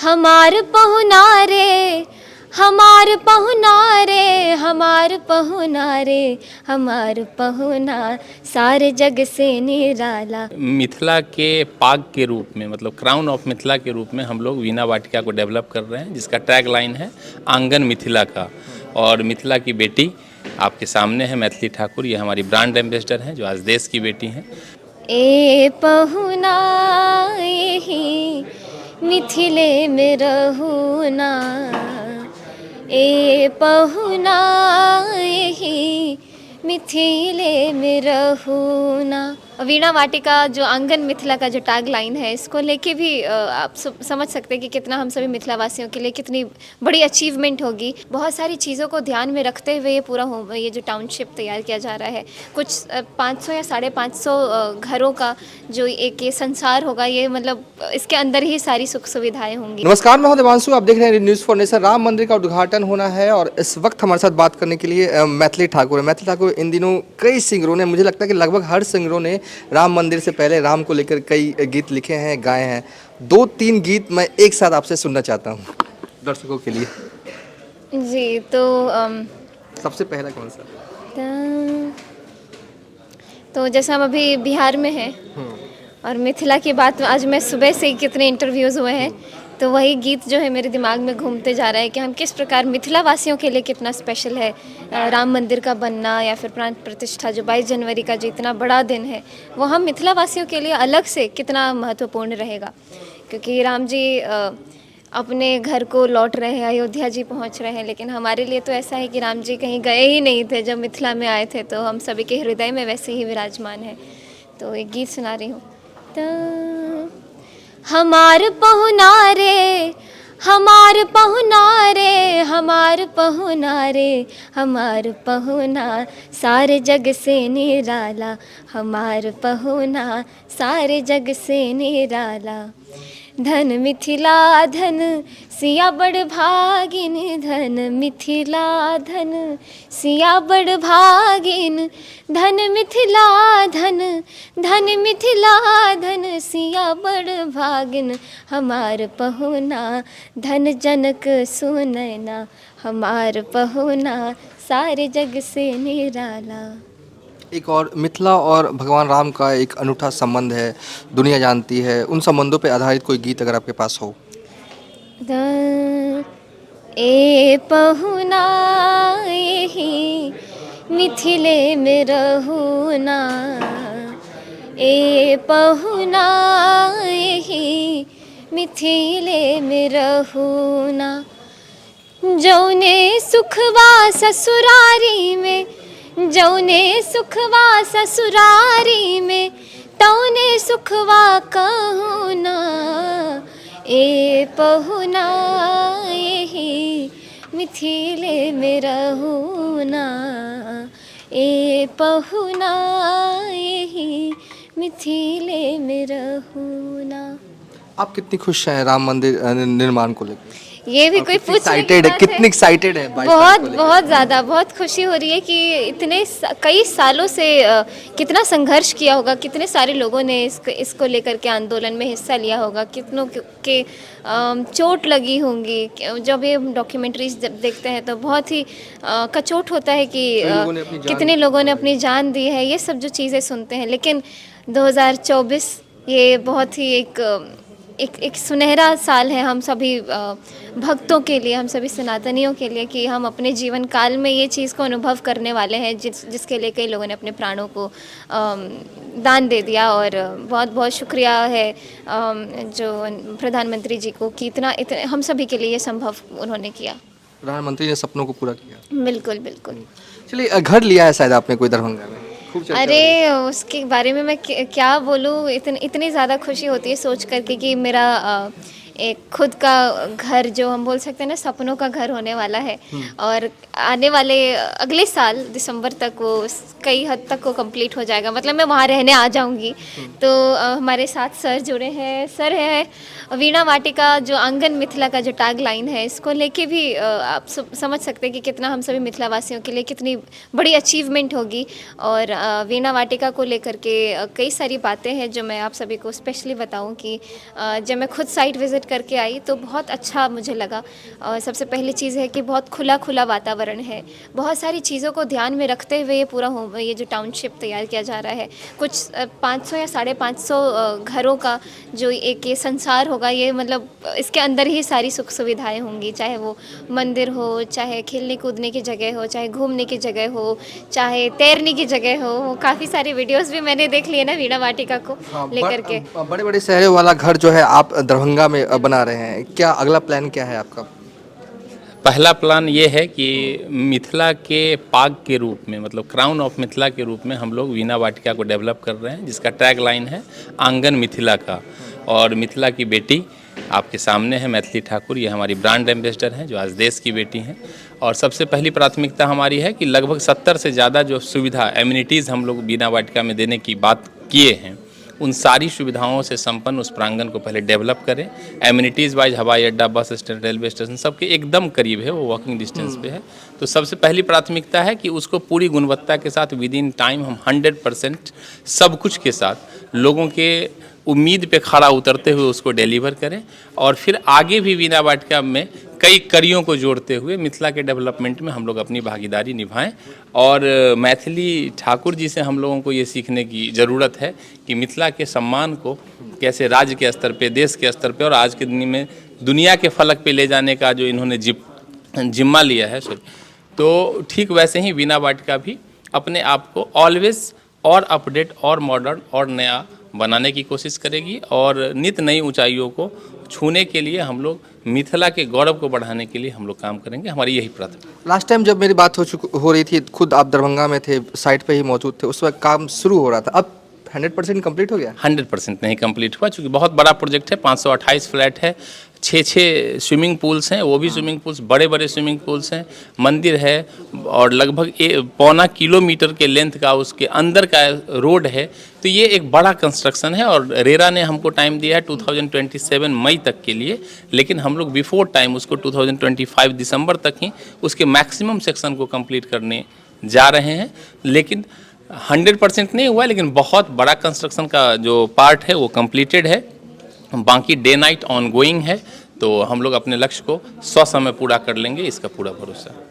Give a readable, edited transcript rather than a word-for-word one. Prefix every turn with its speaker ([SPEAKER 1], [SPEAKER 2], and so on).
[SPEAKER 1] हमार पहुना रे, हमार पहुना रे, हमार पहुना रे, हमार पहुना सारे जग से निराला।
[SPEAKER 2] मिथिला के पाग के रूप में, मतलब क्राउन ऑफ मिथिला के रूप में हम लोग वीणा वाटिका को डेवलप कर रहे हैं, जिसका टैग लाइन है आंगन मिथिला का। और मिथिला की बेटी आपके सामने है मैथिली ठाकुर, ये हमारी ब्रांड एम्बेसडर हैं जो आज देश की बेटी हैं।
[SPEAKER 1] ए पहुना यही मिथिले में रहूना, ए पहुना यही मिथिले में रहूना। वीणा वाटिका जो आंगन मिथिला का जो टैग लाइन है, इसको लेके भी आप समझ सकते हैं कि कितना हम सभी मिथिला वासियों के लिए कितनी बड़ी अचीवमेंट होगी। बहुत सारी चीज़ों को ध्यान में रखते हुए ये पूरा ये जो टाउनशिप तैयार किया जा रहा है, कुछ 500 या 550 घरों का जो एक ये संसार होगा, ये मतलब इसके अंदर ही सारी सुख सुविधाएं होंगी।
[SPEAKER 3] नमस्कार, मैं हूं देवांशु, आप देख रहे हैं न्यूज़ फॉर नेशन। राम मंदिर का उद्घाटन होना है और इस वक्त हमारे साथ बात करने के लिए मैथिली ठाकुर है। मैथिली ठाकुर इन दिनों कई सिंगरों ने, मुझे लगता है कि लगभग हर सिंगरों ने राम मंदिर से पहले राम को लेकर कई गीत लिखे हैं, गाए हैं। 2-3 गीत मैं एक साथ आपसे सुनना चाहता हूँ दर्शकों के लिए।
[SPEAKER 1] जी, तो
[SPEAKER 3] सबसे पहला कौन सा?
[SPEAKER 1] तो जैसे हम अभी बिहार में हैं और मिथिला की बात, आज मैं सुबह से ही कितने इंटरव्यूज़ हुए हैं, तो वही गीत जो है मेरे दिमाग में घूमते जा रहा है कि हम किस प्रकार मिथिला वासियों के लिए कितना स्पेशल है राम मंदिर का बनना, या फिर प्राण प्रतिष्ठा जो 22 जनवरी का जो इतना बड़ा दिन है, वो हम मिथिला वासियों के लिए अलग से कितना महत्वपूर्ण रहेगा। क्योंकि राम जी अपने घर को लौट रहे हैं, अयोध्या जी पहुंच रहे हैं, लेकिन हमारे लिए तो ऐसा है कि राम जी कहीं गए ही नहीं थे, जब मिथिला में आए थे तो हम सभी के हृदय में वैसे ही विराजमान है। तो एक गीत सुना रही हूँ। हमार पहुना रे, हमार पहुना रे, हमार पहुना रे, हमार पहुना सारे जग से निराला, हमार पहुना सारे जग से निराला। धन मिथिला धन सिया बड़ भागिन, धन मिथिला धन सिया बड़ भागिन, धन मिथिला धन, धन मिथिला धन सिया बड़ भागिन, हमार पहुना धन जनक सुनैना, हमार पहुना सारे जग से निराला।
[SPEAKER 3] एक और मिथिला और भगवान राम का एक अनूठा संबंध है, दुनिया जानती है। उन संबंधों पे आधारित कोई गीत अगर आपके पास हो।
[SPEAKER 1] ए पहुना यही मिथिले में रहूना, ए पहुना यही मिथिले में रहूना। जौने सुखवा ससुरारी में, जौने सुखवा ससुरारी में, तौने सुखवा कहूना, ए पहुना यही मिथिले में रहूना, ए पहुना यही मिथिले में रहूना। आप
[SPEAKER 3] कितनी खुश हैं राम मंदिर निर्माण को लेकर?
[SPEAKER 1] ये भी कोई पूछ
[SPEAKER 3] एक्साइटेड है, कितनी एक्साइटेड है?
[SPEAKER 1] बहुत बहुत ज़्यादा, बहुत खुशी हो रही है कि इतने कई सालों से कितना संघर्ष किया होगा, कितने सारे लोगों ने इसको लेकर के आंदोलन में हिस्सा लिया होगा, कितनों के चोट लगी होंगी। जब ये डॉक्यूमेंट्रीज देखते हैं तो बहुत ही कचोट होता है कि कितने लोगों ने अपनी जान दी है, ये सब जो चीज़ें सुनते हैं। लेकिन 2024 ये बहुत ही एक सुनहरा साल है हम सभी भक्तों के लिए, हम सभी सनातनियों के लिए, कि हम अपने जीवन काल में ये चीज़ को अनुभव करने वाले हैं जिसके लिए कई लोगों ने अपने प्राणों को दान दे दिया। और बहुत बहुत शुक्रिया है जो प्रधानमंत्री जी को कि इतने हम सभी के लिए ये संभव उन्होंने किया।
[SPEAKER 3] प्रधानमंत्री ने सपनों को पूरा किया।
[SPEAKER 1] बिल्कुल बिल्कुल।
[SPEAKER 3] चलिए, घर लिया है शायद आपने कोई दरभंगा में?
[SPEAKER 1] अरे उसके बारे में मैं क्या बोलूँ, इतनी ज़्यादा खुशी होती है सोच करके कि मेरा एक खुद का घर, जो हम बोल सकते हैं ना, सपनों का घर होने वाला है। और आने वाले अगले साल दिसंबर तक वो कई हद तक वो कंप्लीट हो जाएगा, मतलब मैं वहाँ रहने आ जाऊँगी। तो हमारे साथ सर जुड़े हैं, सर है वीणा वाटिका जो आंगन मिथिला का जो टैग लाइन है, इसको लेके भी आप समझ सकते हैं कि कितना हम सभी मिथिला वासियों के लिए कितनी बड़ी अचीवमेंट होगी। और वीणा वाटिका को लेकर के कई सारी बातें हैं जो मैं आप सभी को स्पेशली बताऊं कि जब मैं खुद साइट विज़िट विज़िट करके आई तो बहुत अच्छा मुझे लगा। और सबसे पहली चीज़ है कि बहुत खुला खुला वातावरण है, बहुत सारी चीज़ों को ध्यान में रखते हुए ये जो टाउनशिप तैयार किया जा रहा है, कुछ 500 या 550 घरों का जो एक ये संसार होगा, ये मतलब इसके अंदर ही सारी सुख सुविधाएं होंगी, चाहे वो मंदिर हो, चाहे खेलने कूदने की जगह हो, चाहे घूमने की जगह हो, चाहे तैरने की जगह हो। काफ़ी सारी वीडियोस भी मैंने देख लिए ना वीणा वाटिका को लेकर के।
[SPEAKER 3] बड़े बड़े शहरों वाला घर जो है आप दरभंगा में बना रहे हैं, क्या अगला प्लान क्या है आपका?
[SPEAKER 2] पहला प्लान ये है कि मिथिला के पाग के रूप में, मतलब क्राउन ऑफ मिथिला के रूप में हम लोग वीणा वाटिका को डेवलप कर रहे हैं, जिसका टैग लाइन है आंगन मिथिला का। और मिथिला की बेटी आपके सामने है, मैथिली ठाकुर, ये हमारी ब्रांड एम्बेसडर हैं जो आज देश की बेटी हैं। और सबसे पहली प्राथमिकता हमारी है कि लगभग 70 से ज़्यादा जो सुविधा एम्यूनिटीज़ हम लोग वीणा वाटिका में देने की बात किए हैं, उन सारी सुविधाओं से संपन्न उस प्रांगण को पहले डेवलप करें। एम्यूनिटीज़ वाइज हवाई अड्डा, बस स्टैंड, रेलवे स्टेशन सबके एकदम करीब है, वो वॉकिंग डिस्टेंस पे है। तो सबसे पहली प्राथमिकता है कि उसको पूरी गुणवत्ता के साथ विद इन टाइम हम 100% सब कुछ के साथ लोगों के उम्मीद पे खड़ा उतरते हुए उसको डिलीवर करें। और फिर आगे भी वीणा वाटिका में कई कड़ियों को जोड़ते हुए मिथिला के डेवलपमेंट में हम लोग अपनी भागीदारी निभाएं। और मैथिली ठाकुर जी से हम लोगों को ये सीखने की ज़रूरत है कि मिथिला के सम्मान को कैसे राज्य के स्तर पे, देश के स्तर पे और आज के दिन में दुनिया के फलक पे ले जाने का जो इन्होंने जिम्मा लिया है, तो ठीक वैसे ही वीणा वाटिका भी अपने आप को ऑलवेज और अपडेट और मॉडर्न और नया बनाने की कोशिश करेगी। और नित नई ऊंचाइयों को छूने के लिए हम लोग मिथिला के गौरव को बढ़ाने के लिए हम लोग काम करेंगे। हमारी यही प्राथमिकता।
[SPEAKER 3] लास्ट टाइम जब मेरी बात हो रही थी, खुद आप दरभंगा में थे, साइट पे ही मौजूद थे, उस वक्त काम शुरू हो रहा था। अब 100% कंप्लीट हो गया?
[SPEAKER 2] 100% नहीं कंप्लीट हुआ, चूँकि बहुत बड़ा प्रोजेक्ट है। 528 फ्लैट है, 6 स्विमिंग पूल्स हैं, वो भी स्विमिंग पूल्स बड़े बड़े स्विमिंग पूल्स हैं, मंदिर है और लगभग 1.25 किलोमीटर के लेंथ का उसके अंदर का रोड है। तो ये एक बड़ा कंस्ट्रक्शन है और रेरा ने हमको टाइम दिया है 2027 मई तक के लिए, लेकिन हम लोग बिफोर टाइम उसको 2025 दिसंबर तक ही उसके मैक्सिमम सेक्शन को कंप्लीट करने जा रहे हैं। लेकिन 100% नहीं हुआ, लेकिन बहुत बड़ा कंस्ट्रक्शन का जो पार्ट है वो कंप्लीटेड है, बाकी डे नाइट ऑन गोइंग है। तो हम लोग अपने लक्ष्य को 100 समय पूरा कर लेंगे, इसका पूरा भरोसा है।